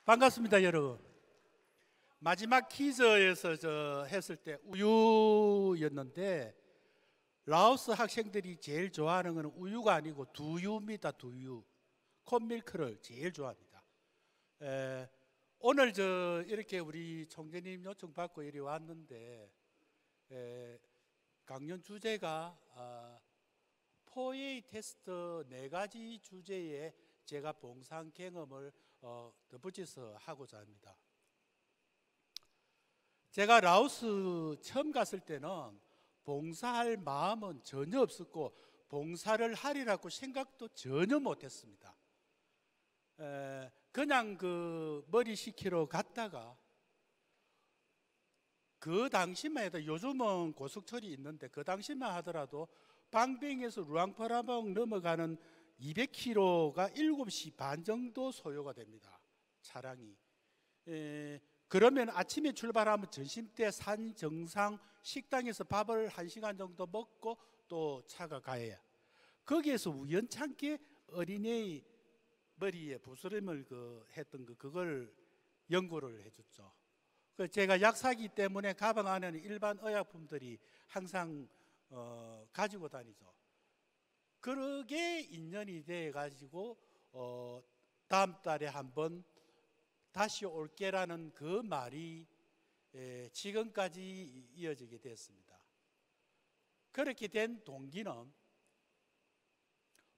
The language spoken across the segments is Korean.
반갑습니다, 여러분. 마지막 퀴즈에서 했을 때 우유였는데 라오스 학생들이 제일 좋아하는 것은 우유가 아니고 두유입니다. 두유. 콘밀크를 제일 좋아합니다. 오늘 이렇게 우리 총재님 요청 받고 이리 왔는데 강연 주제가4A 테스트 4가지 주제에 제가 봉사 경험을 덧붙여서 하고자 합니다. 제가 라오스 처음 갔을 때는 봉사할 마음은 전혀 없었고 봉사를 하리라고 생각도 전혀 못했습니다. 그냥 머리 식히러 갔다가 그 당시만 해도 요즘은 고속철이 있는데 그 당시만 하더라도 방병에서 루앙프라봉 넘어가는 200km가 7시 반 정도 소요가 됩니다. 차량이. 그러면 아침에 출발하면 점심때 산 정상 식당에서 밥을 1시간 정도 먹고 또 차가 가야. 거기에서 우연찮게 어린이 머리에 부스럼을 했던 그걸 연구를 해줬죠. 제가 약사기 때문에 가방 안에는 일반 의약품들이 항상 가지고 다니죠. 그러게 인연이 돼 가지고 다음 달에 한번 다시 올게라는 그 말이 지금까지 이어지게 됐습니다. 그렇게 된 동기는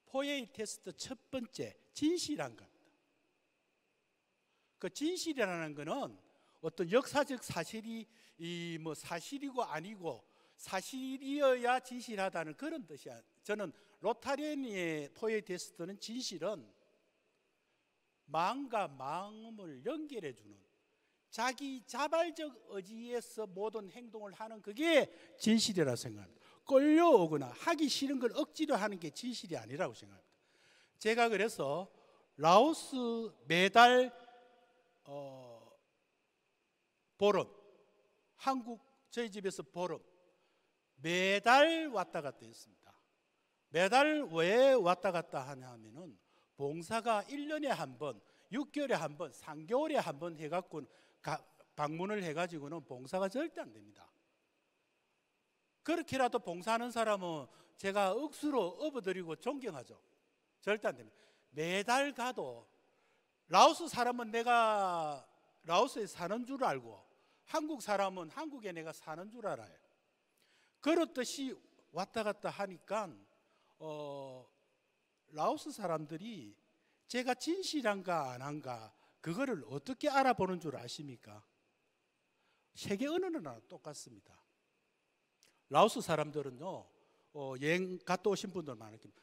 4A 테스트 첫 번째 진실한 겁니다. 그 진실이라는 것은 어떤 역사적 사실이 사실이고 아니고 사실이어야 진실하다는 그런 뜻이야. 저는 로타리안의 4A 테스트는 진실은 마음과 마음을 연결해주는 자기 자발적 의지에서 모든 행동을 하는 그게 진실이라고 생각합니다. 끌려오거나 하기 싫은 걸 억지로 하는 게 진실이 아니라고 생각합니다. 제가 그래서 라오스 매달 보름, 한국 저희 집에서 보름 매달 왔다 갔다 했습니다. 매달 왜 왔다 갔다 하냐면은 봉사가 1년에 한 번, 6개월에 한 번, 3개월에 한 번 해갖고 방문을 해가지고는 봉사가 절대 안 됩니다. 그렇게라도 봉사하는 사람은 제가 억수로 업어드리고 존경하죠. 절대 안 됩니다. 매달 가도 라오스 사람은 내가 라오스에 사는 줄 알고 한국 사람은 한국에 내가 사는 줄 알아요. 그렇듯이 왔다 갔다 하니까 라오스 사람들이 제가 진실한가 안 한가 그거를 어떻게 알아보는 줄 아십니까? 세계 어느 나라나 똑같습니다. 라오스 사람들은요 여행 갔다 오신 분들 많을 겁니다.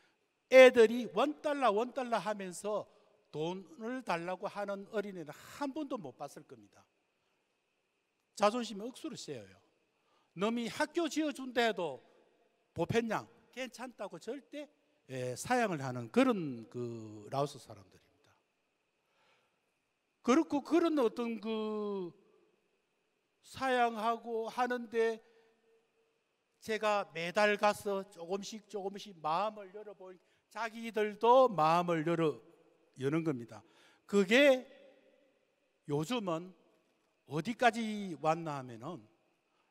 애들이 $1 하면서 돈을 달라고 하는 어린애는 한 번도 못 봤을 겁니다. 자존심이 억수로 세요. 너미 학교 지어준다 해도 보편량 괜찮다고 절대 사양을 하는 그런 라오스 사람들입니다. 그렇고 그런 어떤 사양하고 하는데 제가 매달 가서 조금씩 마음을 열어보니 자기들도 마음을 여는 겁니다. 그게 요즘은 어디까지 왔나 하면은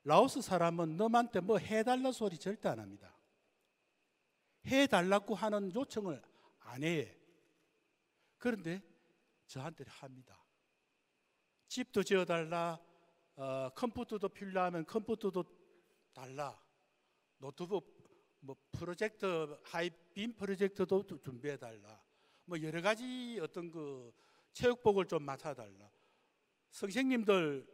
라오스 사람은 너한테 뭐 해달라 소리 절대 안 합니다. 해달라고 하는 요청을 안 해. 그런데 저한테 합니다. 집도 지어달라, 컴퓨터도 필요하면 컴퓨터도 달라, 노트북 프로젝터 하이빔 프로젝터도 준비해달라, 여러 가지 어떤 체육복을 좀 맡아달라. 선생님들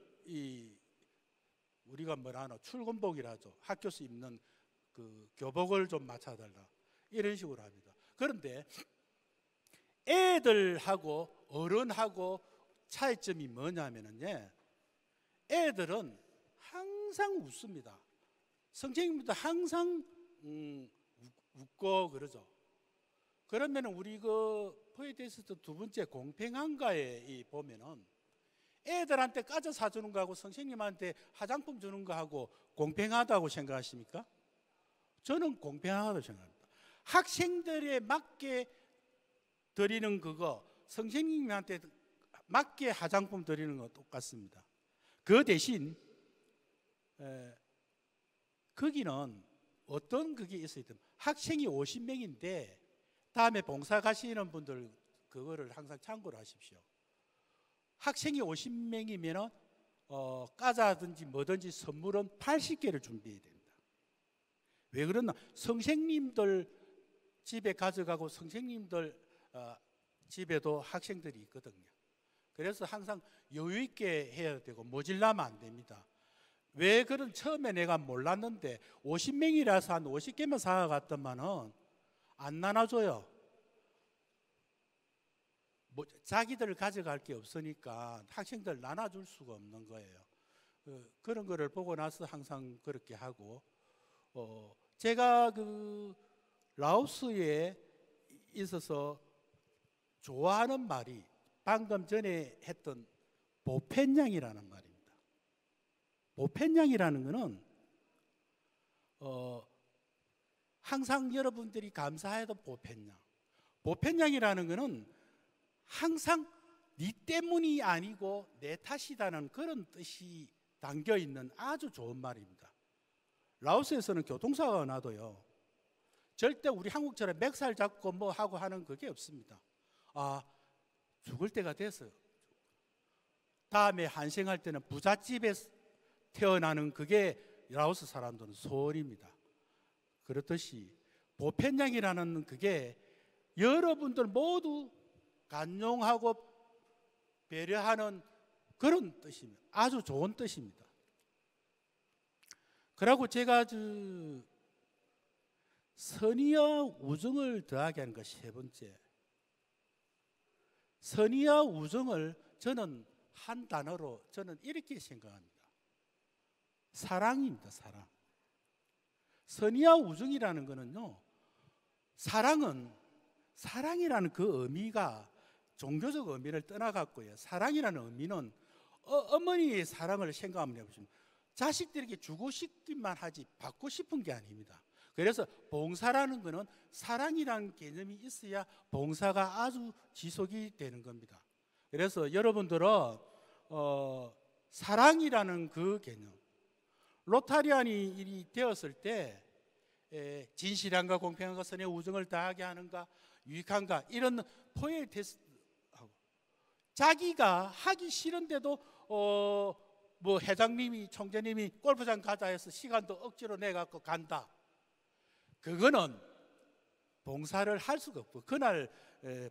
우리가 출근복이라죠. 학교에서 입는 교복을 좀 맡아달라. 이런 식으로 합니다. 그런데 애들하고 어른하고 차이점이 뭐냐면요, 애들은 항상 웃습니다. 선생님도 항상 웃고 그러죠. 그러면 우리 4A 테스트 두 번째 공평한가에 보면은 애들한테 과자 사주는 거하고 선생님한테 화장품 주는 거하고 공평하다고 생각하십니까? 저는 공평하다고 생각합니다. 학생들에 맞게 드리는 그거 선생님한테 맞게 화장품 드리는 거 똑같습니다. 그 대신 거기는 어떤 그게 있어야 됩니다. 학생이 50명인데 다음에 봉사 가시는 분들 그거를 항상 참고를 하십시오. 학생이 50명이면 과자든지 뭐든지 선물은 80개를 준비해야 됩니다. 왜 그러나 선생님들 집에 가져가고 선생님들 집에도 학생들이 있거든요. 그래서 항상 여유 있게 해야 되고 모질라면 안 됩니다. 왜 그런 처음에 내가 몰랐는데 50명이라서 한 50개만 사갔더만은 안 나눠줘요. 자기들 가져갈 게 없으니까 학생들 나눠줄 수가 없는 거예요. 그런 거를 보고 나서 항상 그렇게 하고 제가 그 라오스에 있어서 좋아하는 말이 방금 전에 했던 보펜양이라는 말입니다. 보펜양이라는 거는 항상 여러분들이 감사해도 보펜양. 보펜양이라는 거는 항상 네 때문이 아니고 내 탓이다는 그런 뜻이 담겨 있는 아주 좋은 말입니다. 라오스에서는 교통사고가 나도요, 절대 우리 한국처럼 맥살 잡고 뭐 하고 하는 그게 없습니다. 죽을 때가 됐어요. 다음에 한생할 때는 부잣집에 태어나는 그게 라오스 사람들은 소원입니다. 그렇듯이 보편양이라는 그게 여러분들 모두 간용하고 배려하는 그런 뜻입니다. 아주 좋은 뜻입니다. 그리고 제가 선의와 우정을 더하게 하는 것 세 번째. 선의와 우정을 저는 한 단어로 저는 이렇게 생각합니다. 사랑입니다. 사랑. 선의와 우정이라는 거는요, 사랑이라는 그 의미가 종교적 의미를 떠나갔고요. 사랑이라는 의미는 어머니의 사랑을 생각하면 해보시면 자식들에게 주고 싶기만 하지 받고 싶은 게 아닙니다. 그래서 봉사라는 것은 사랑이라는 개념이 있어야 봉사가 아주 지속이 되는 겁니다. 그래서 여러분들은 사랑이라는 그 개념, 로타리안이 되었을 때 진실함과 공평함과 선의 우정을 다하게 하는가, 유익한가, 이런 포에 테스트하고 자기가 하기 싫은데도 뭐 회장님이 총재님이 골프장 가자 해서 시간도 억지로 내갖고 간다. 그거는 봉사를 할 수가 없고 그날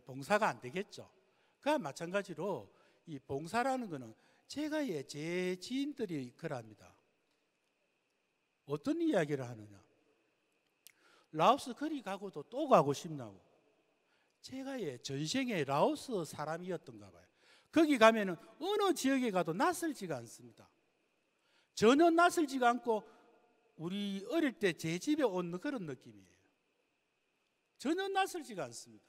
봉사가 안 되겠죠. 그와 마찬가지로 이 봉사라는 거는 제가 제 지인들이 그럽니다. 어떤 이야기를 하느냐, 라오스 거리 가고도 또 가고 싶냐고. 제가 전생에 라오스 사람이었던가 봐요. 거기 가면은 어느 지역에 가도 낯설지가 않습니다. 전혀 낯설지가 않고 우리 어릴 때 제 집에 온 그런 느낌이에요. 전혀 낯설지가 않습니다.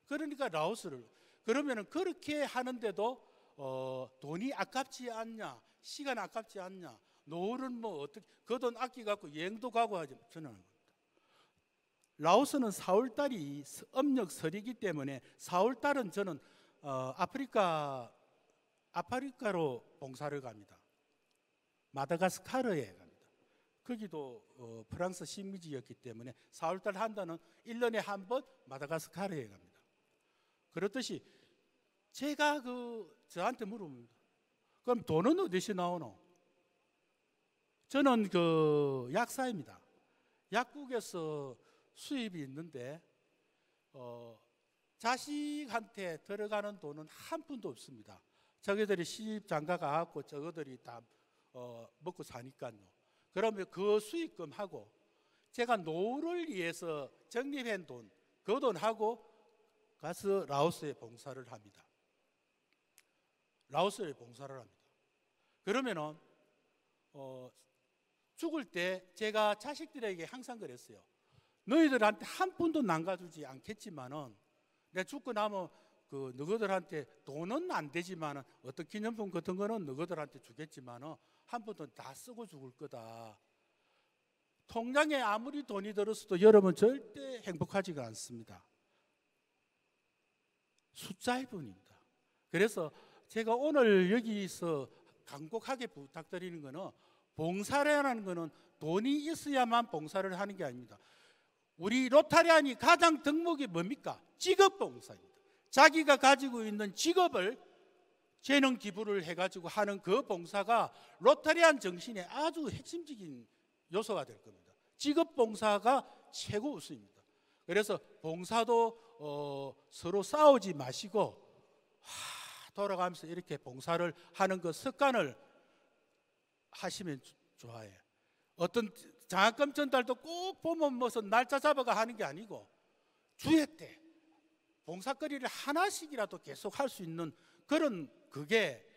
그러니까 라오스를 그러면은 그렇게 하는데도 돈이 아깝지 않냐, 시간 아깝지 않냐, 노후는 뭐 어떻게 그 돈 아끼 갖고 여행도 가고 하지. 저는 안 합니다. 라오스는 4월달이 음력설이기 때문에 4월달은 저는 아프리카로 봉사를 갑니다. 마다가스카르에 갑니다. 거기도 프랑스 식민지였기 때문에 4월달 한다는 1년에 한 번 마다가스카르에 갑니다. 그렇듯이 제가 저한테 물어봅니다. 그럼 돈은 어디서 나오노? 저는 약사입니다. 약국에서 수입이 있는데 자식한테 들어가는 돈은 한 푼도 없습니다. 저기들이 시집 장가 가고 저거들이 다 먹고 사니까요. 그러면 그 수익금하고 제가 노후를 위해서 적립한 돈, 그 돈하고 가서 라오스에 봉사를 합니다. 라오스에 봉사를 합니다. 그러면은 죽을 때 제가 자식들에게 항상 그랬어요. 너희들한테 한 푼도 남겨주지 않겠지만은 내가 죽고 나면 너희들한테 돈은 안 되지만은 어떤 기념품 같은 거는 너희들한테 주겠지만은 한 푼도 다 쓰고 죽을 거다. 통장에 아무리 돈이 들었어도 여러분 절대 행복하지가 않습니다. 숫자일 뿐입니다. 그래서 제가 오늘 여기서 간곡하게 부탁드리는 거는 봉사라는 거는 돈이 있어야만 봉사를 하는 게 아닙니다. 우리 로타리안이 가장 덕목이 뭡니까? 직업 봉사입니다. 자기가 가지고 있는 직업을 재능 기부를 해가지고 하는 그 봉사가 로타리안 정신의 아주 핵심적인 요소가 될 겁니다. 직업 봉사가 최고 우수입니다. 그래서 봉사도 서로 싸우지 마시고 돌아가면서 이렇게 봉사를 하는 그 습관을 하시면 좋아요. 어떤 장학금 전달도 꼭 보면 무슨 날짜 잡아가 하는 게 아니고 주회 때 봉사거리를 하나씩이라도 계속 할 수 있는 그런 그게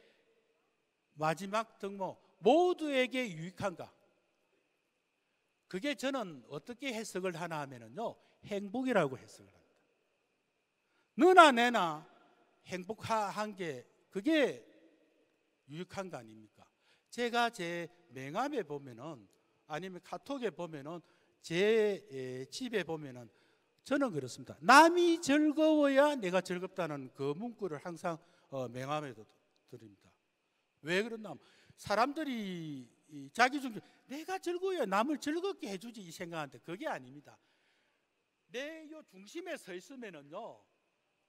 마지막 덕목 모두에게 유익한가? 그게 저는 어떻게 해석을 하나 하면은요, 행복이라고 해석을 합니다. 너나 내나 행복한 게 그게 유익한 거 아닙니까? 제가 제 명함에 보면은 아니면 카톡에 보면은 제 집에 보면은 저는 그렇습니다. 남이 즐거워야 내가 즐겁다는 그 문구를 항상 명함에도 드립니다. 왜 그러나 사람들이 자기 중에 내가 즐거워야 남을 즐겁게 해주지 이 생각하는데 그게 아닙니다. 내 요 중심에 서 있으면은요,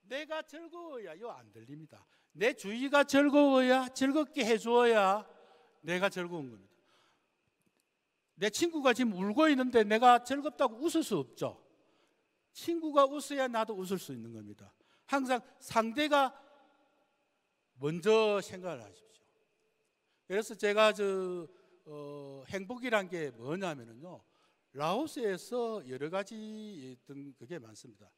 내가 즐거워야 요 안 들립니다. 내 주위가 즐거워야 즐겁게 해주어야 내가 즐거운 겁니다. 내 친구가 지금 울고 있는데 내가 즐겁다고 웃을 수 없죠. 친구가 웃어야 나도 웃을 수 있는 겁니다. 항상 상대가 먼저 생각을 하십시오. 그래서 제가 행복이란 게 뭐냐면요, 라오스에서 여러 가지 그게 많습니다.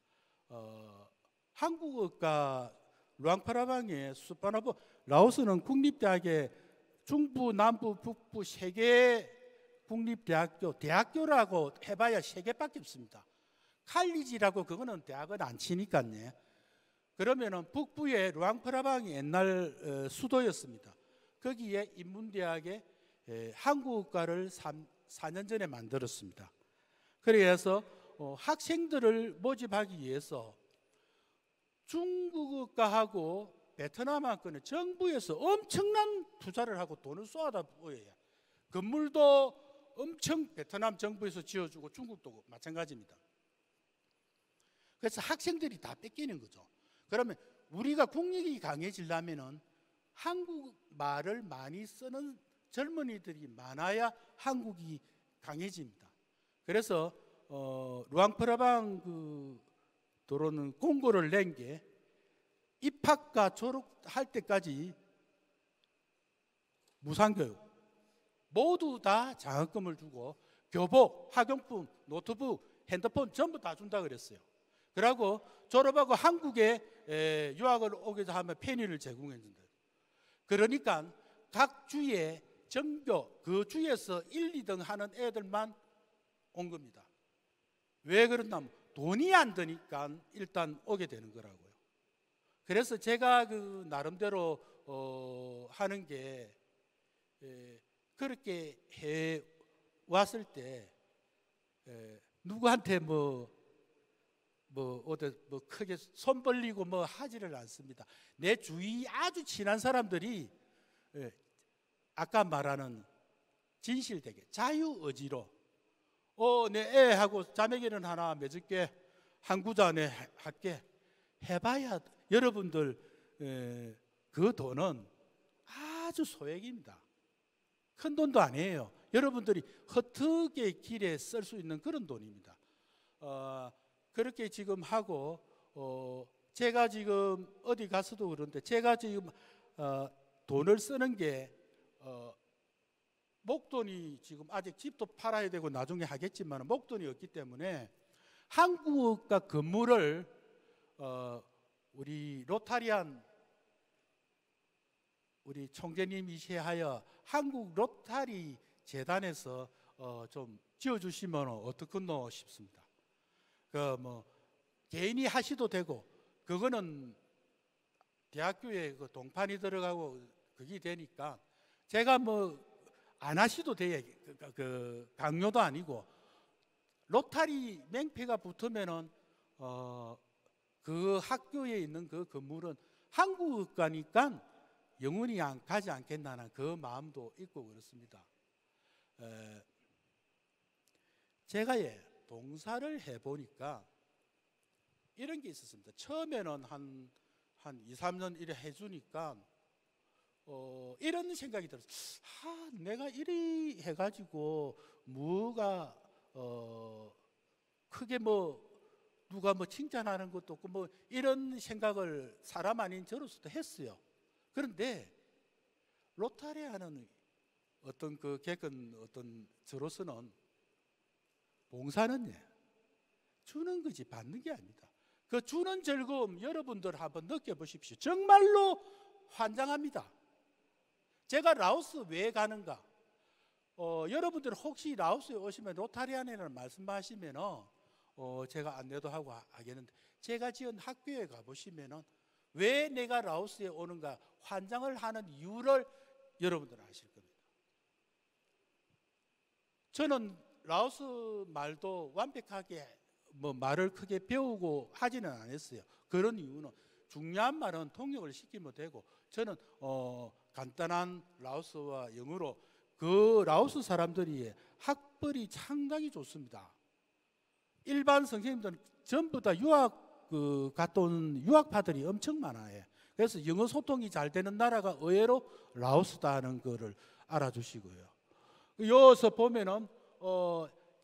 한국어과 루앙프라방의 수파나보 라오스는 국립대학의 중부, 남부, 북부 세 개 대학교라고 해봐야 세 개밖에 없습니다. 칼리지라고 그거는 대학은 안 치니까요. 그러면은 북부의 루앙프라방이 옛날 수도였습니다. 거기에 인문대학에 한국어과를 4년 전에 만들었습니다. 그래서 학생들을 모집하기 위해서 중국어과하고 베트남어과는 정부에서 엄청난 투자를 하고 돈을 쏟아다 부어요. 건물도 엄청 베트남 정부에서 지어주고 중국도 마찬가지입니다. 그래서 학생들이 다 뺏기는 거죠. 그러면 우리가 국력이 강해지려면은 한국말을 많이 쓰는 젊은이들이 많아야 한국이 강해집니다. 그래서 루앙프라방 그 도로는 공고를 낸 게 입학과 졸업할 때까지 무상교육 모두 다 장학금을 주고 교복, 학용품, 노트북, 핸드폰 전부 다 준다 그랬어요. 그러고 졸업하고 한국에 유학을 오게 하면 편의를 제공해 준다. 그러니까 각 주에 전교 그 주에서 1, 2등 하는 애들만 온 겁니다. 왜 그러냐면 돈이 안 드니까 일단 오게 되는 거라고요. 그래서 제가 그 나름대로 하는 게 그렇게 해 왔을 때 누구한테 크게 손 벌리고 하지를 않습니다. 내 주위 아주 친한 사람들이 아까 말하는 진실되게 자유의지로 내 애하고 자매기는 하나 맺을게, 한 구자 내 할게 해봐야 여러분들 그 돈은 아주 소액입니다. 큰 돈도 아니에요. 여러분들이 헛되게 길에 쓸 수 있는 그런 돈입니다. 그렇게 지금 하고 제가 지금 어디 가서도 그런데 제가 지금 돈을 쓰는 게 목돈이 지금 아직 집도 팔아야 되고 나중에 하겠지만 목돈이 없기 때문에 한국과 건물을 우리 로타리안 우리 총재님이시하여 한국 로타리 재단에서 좀 지어주시면 어떻겠노 싶습니다. 개인이 하시도 되고 그거는 대학교에 그 동판이 들어가고 그게 되니까 제가 안 하시도 돼요. 그 강요도 아니고 로타리 맹패가 붙으면은 그 학교에 있는 그 건물은 한국어과니까 영원히 가지 않겠나는 그 마음도 있고 그렇습니다. 제가 봉사를 해보니까 이런 게 있었습니다. 처음에는 한 2, 3년 이래 해주니까 이런 생각이 들었어요. 내가 이리 해가지고 뭐가 크게 누가 칭찬하는 것도 없고 이런 생각을 사람 아닌 저로서도 했어요. 그런데 로타리아는 어떤 객은 어떤 저로서는 봉사는 주는 거지 받는 게 아니다. 그 주는 즐거움 여러분들 한번 느껴보십시오. 정말로 환장합니다. 제가 라오스 왜 가는가? 여러분들 혹시 라오스에 오시면 로타리안이라는 말씀하시면 제가 안내도 하고 하겠는데, 제가 지은 학교에 가보시면 왜 내가 라오스에 오는가 환장을 하는 이유를 여러분들은 아실 겁니다. 저는 라오스 말도 완벽하게 말을 크게 배우고 하지는 않았어요. 그런 이유는 중요한 말은 통역을 시키면 되고, 저는 간단한 라오스와 영어로 그 라오스 사람들이 학벌이 상당히 좋습니다. 일반 선생님들은 전부 다 유학 갔다 온 유학파들이 엄청 많아요. 그래서 영어 소통이 잘 되는 나라가 의외로 라오스다는 거를 알아주시고요. 여기서 보면은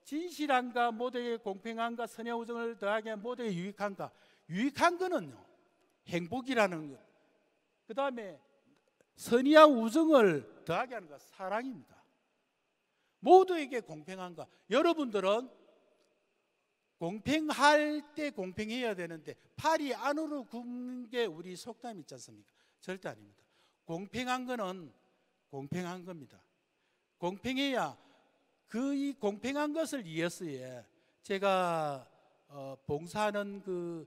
진실한가, 모두에게 공평한가, 선의 우정을 더하게 모두에게 유익한가. 유익한 거는요, 행복이라는 것. 그 다음에 선의와 우정을 더하게 하는 것, 사랑입니다. 모두에게 공평한가. 여러분들은 공평할 때 공평해야 되는데 팔이 안으로 굽는 게 우리 속담 있지 않습니까? 절대 아닙니다. 공평한 거는 공평한 겁니다. 공평해야 이 공평한 것을 위해서에 제가 봉사하는 그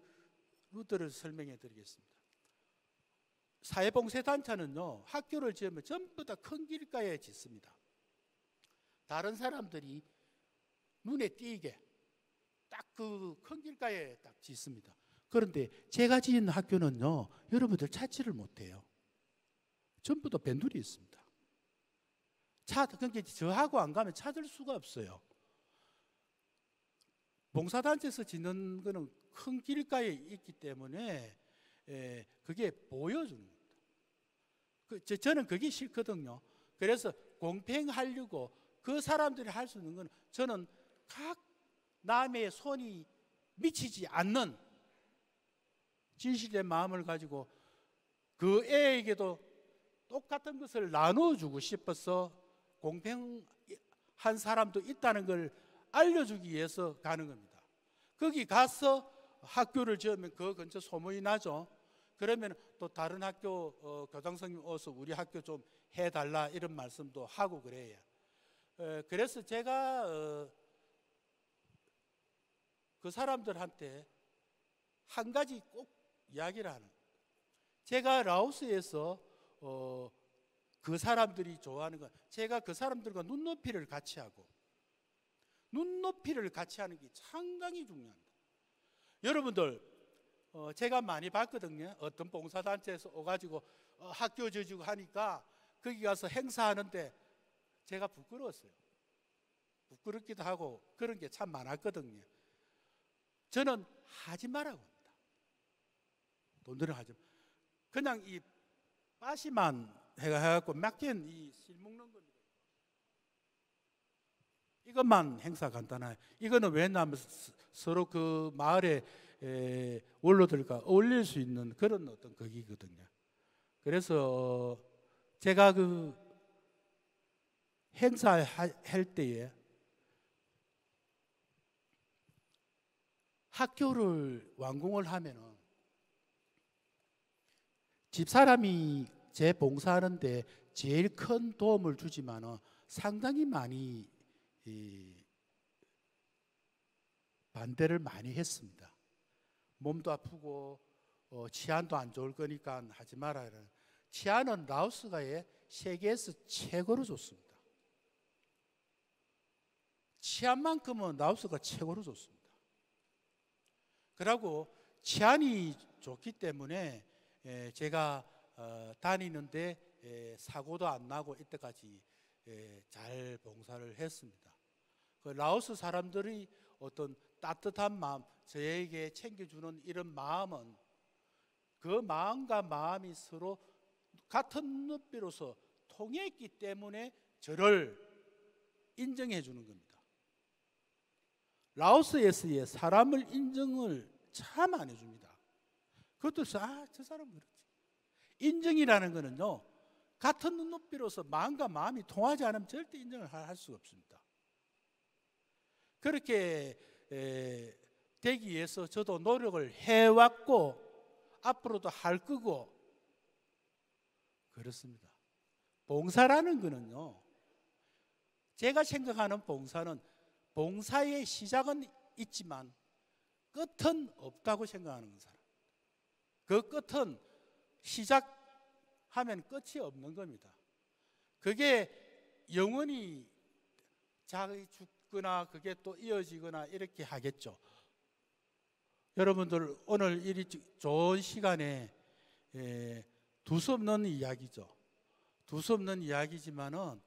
루트를 설명해 드리겠습니다. 사회봉사단체는요, 학교를 지으면 전부 다 큰 길가에 짓습니다. 다른 사람들이 눈에 띄게 딱 그 큰 길가에 딱 짓습니다. 그런데 제가 지은 학교는요, 여러분들 찾지를 못해요. 전부 다 변두리 있습니다. 그러니까 저하고 안 가면 찾을 수가 없어요. 봉사단체에서 짓는 거는 큰 길가에 있기 때문에 그게 보여주는 겁니다. 저는 그게 싫거든요. 그래서 공평하려고 그 사람들이 할 수 있는 건, 저는 각 남의 손이 미치지 않는 진실된 마음을 가지고 그 애에게도 똑같은 것을 나눠주고 싶어서 공평한 사람도 있다는 걸 알려주기 위해서 가는 겁니다. 거기 가서 학교를 지으면 그 근처 소문이 나죠. 그러면 또 다른 학교 교장선생님 오서 우리 학교 좀 해달라 이런 말씀도 하고 그래요. 그래서 제가 그 사람들한테 한 가지 꼭 이야기를 하는, 제가 라오스에서 그 사람들이 좋아하는 건, 제가 그 사람들과 눈높이를 같이 하고, 눈높이를 같이 하는 게 상당히 중요합니다. 여러분들 제가 많이 봤거든요. 어떤 봉사단체에서 오가지고 학교 지어주고 하니까 거기 가서 행사하는데 제가 부끄러웠어요. 부끄럽기도 하고 그런 게 참 많았거든요. 저는 하지 말라고 합니다. 돈 들여 하지 마. 그냥 이 빠시만 해갖고 맡긴 이 실 먹는 겁니다. 이것만 행사 간단해요. 이거는 왜냐하면 서로 그 마을의 원로들과 어울릴 수 있는 그런 어떤 거기거든요. 그래서 제가 그 행사할 때에 학교를 완공을 하면은 집사람이 제 봉사하는데 제일 큰 도움을 주지만은 상당히 많이 반대를 많이 했습니다. 몸도 아프고 치안도 안 좋을 거니까 하지 마라. 치안은 라오스가 세계에서 최고로 좋습니다. 치안만큼은 라오스가 최고로 좋습니다. 그리고 치안이 좋기 때문에 제가 다니는데 사고도 안 나고 이때까지 잘 봉사를 했습니다. 그 라오스 사람들이 어떤 따뜻한 마음, 저에게 챙겨주는 이런 마음은 그 마음과 마음이 서로 같은 눈빛으로서 통했기 때문에 저를 인정해 주는 겁니다. 라오스에서의 사람을 인정을 참 안 해줍니다. 그것도 저 사람 그렇지. 인정이라는 거는요, 같은 눈높이로서 마음과 마음이 통하지 않으면 절대 인정을 할 수가 없습니다. 그렇게 되기 위해서 저도 노력을 해왔고 앞으로도 할 거고 그렇습니다. 봉사라는 거는요, 제가 생각하는 봉사는 봉사의 시작은 있지만 끝은 없다고 생각하는 사람. 그 끝은 시작하면 끝이 없는 겁니다. 그게 영원히 자기 죽거나 그게 또 이어지거나 이렇게 하겠죠. 여러분들 오늘 이 좋은 시간에 두서없는 이야기죠. 두서없는 이야기지만은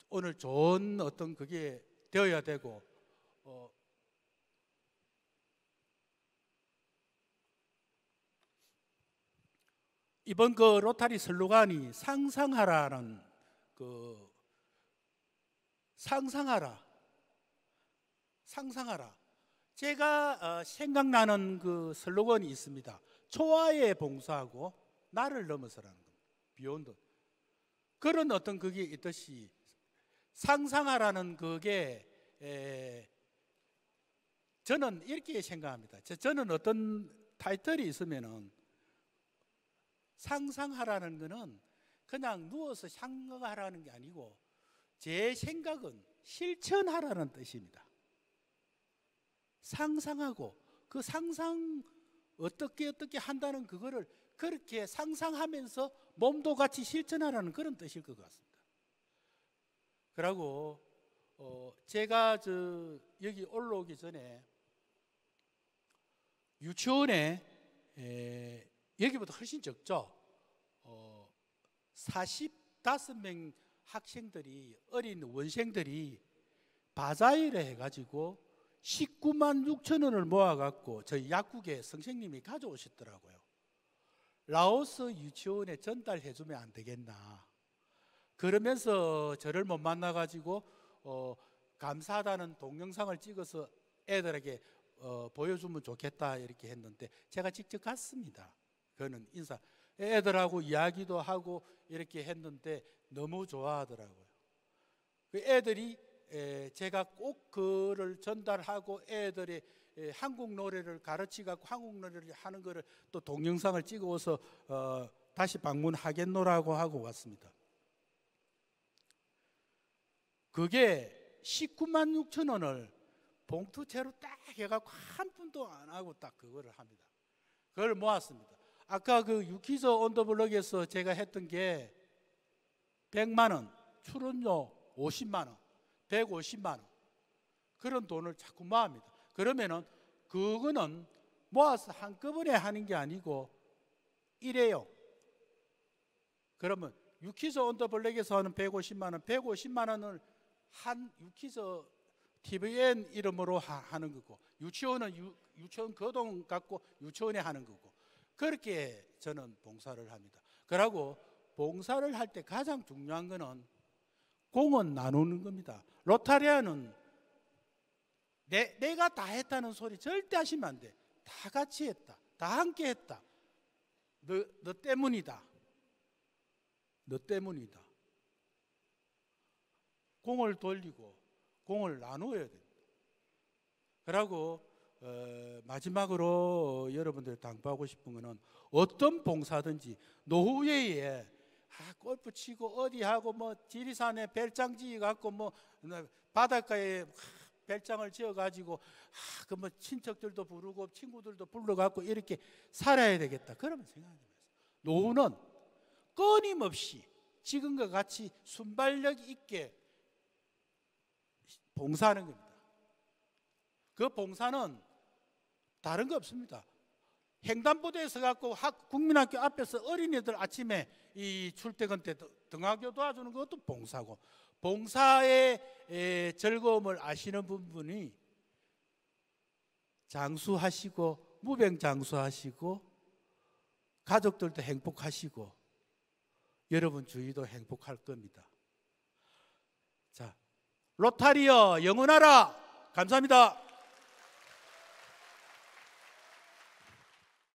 오늘 좋은 어떤 그게 되어야 되고 이번 그 로타리 슬로건이 상상하라는 상상하라. 제가 생각나는 그 슬로건이 있습니다. 초아에 봉사하고 나를 넘어서라는 겁니다. 비욘드. 그런 어떤 그게 있듯이 상상하라는 그게 저는 이렇게 생각합니다. 저는 어떤 타이틀이 있으면은 상상하라는 거는 그냥 누워서 생각하라는 게 아니고 제 생각은 실천하라는 뜻입니다. 상상하고 그 상상 어떻게 한다는 그거를 그렇게 상상하면서 몸도 같이 실천하라는 그런 뜻일 것 같습니다. 그리고 제가 여기 올라오기 전에 유치원에 여기보다 훨씬 적죠. 45명 학생들이 어린 원생들이 바자회를 해가지고 19만 6천 원을 모아갖고 저희 약국에 선생님이 가져오셨더라고요. 라오스 유치원에 전달해주면 안 되겠나. 그러면서 저를 못 만나가지고 감사하다는 동영상을 찍어서 애들에게 보여주면 좋겠다 이렇게 했는데 제가 직접 갔습니다. 그는 인사 애들하고 이야기도 하고 이렇게 했는데 너무 좋아하더라고요. 그 애들이 제가 꼭 그를 전달하고 애들이 한국 노래를 가르치고 한국 노래를 하는 거를 또 동영상을 찍어서 다시 방문하겠노라고 하고 왔습니다. 그게 19만 6천 원을 봉투채로 딱 해갖고 한 푼도 안 하고 딱 그거를 합니다. 그걸 모았습니다. 아까 그 유키즈 온 더 블럭에서 제가 했던 게 100만 원, 출연료 50만 원, 150만 원 그런 돈을 자꾸 모아합니다. 그러면은 그거는 모아서 한꺼번에 하는 게 아니고 이래요. 그러면 유키즈 온 더 블럭에서 하는 150만 원, 150만 원을 한 유키즈 TVN 이름으로 하는 거고 유치원은 유치원 그 돈 갖고 유치원에 하는 거고 그렇게 저는 봉사를 합니다. 그리고 봉사를 할 때 가장 중요한 거는 공은 나누는 겁니다. 로타리아는 내가 다 했다는 소리 절대 하시면 안 돼. 다 같이 했다. 다 함께 했다. 너 때문이다. 너 때문이다. 공을 돌리고 공을 나누어야 됩니다. 그리고 마지막으로 여러분들 당부하고 싶은 거는 어떤 봉사든지 노후에 골프 치고 어디 하고 뭐 지리산에 별장 지어 갖고 뭐 바닷가에 별장을 지어 가지고 그 뭐 친척들도 부르고 친구들도 불러 갖고 이렇게 살아야 되겠다. 그러면 생각하지 마세요. 노후는 끊임없이 지금과 같이 순발력 있게 봉사하는 겁니다. 그 봉사는 다른 거 없습니다. 횡단보도에 서갖고 국민학교 앞에서 어린이들 아침에 이 출퇴근 때 등하교 도와주는 것도 봉사고, 봉사의 즐거움을 아시는 분이 장수하시고 무병장수하시고 가족들도 행복하시고 여러분 주위도 행복할 겁니다. 자, 로타리어 영원하라. 감사합니다.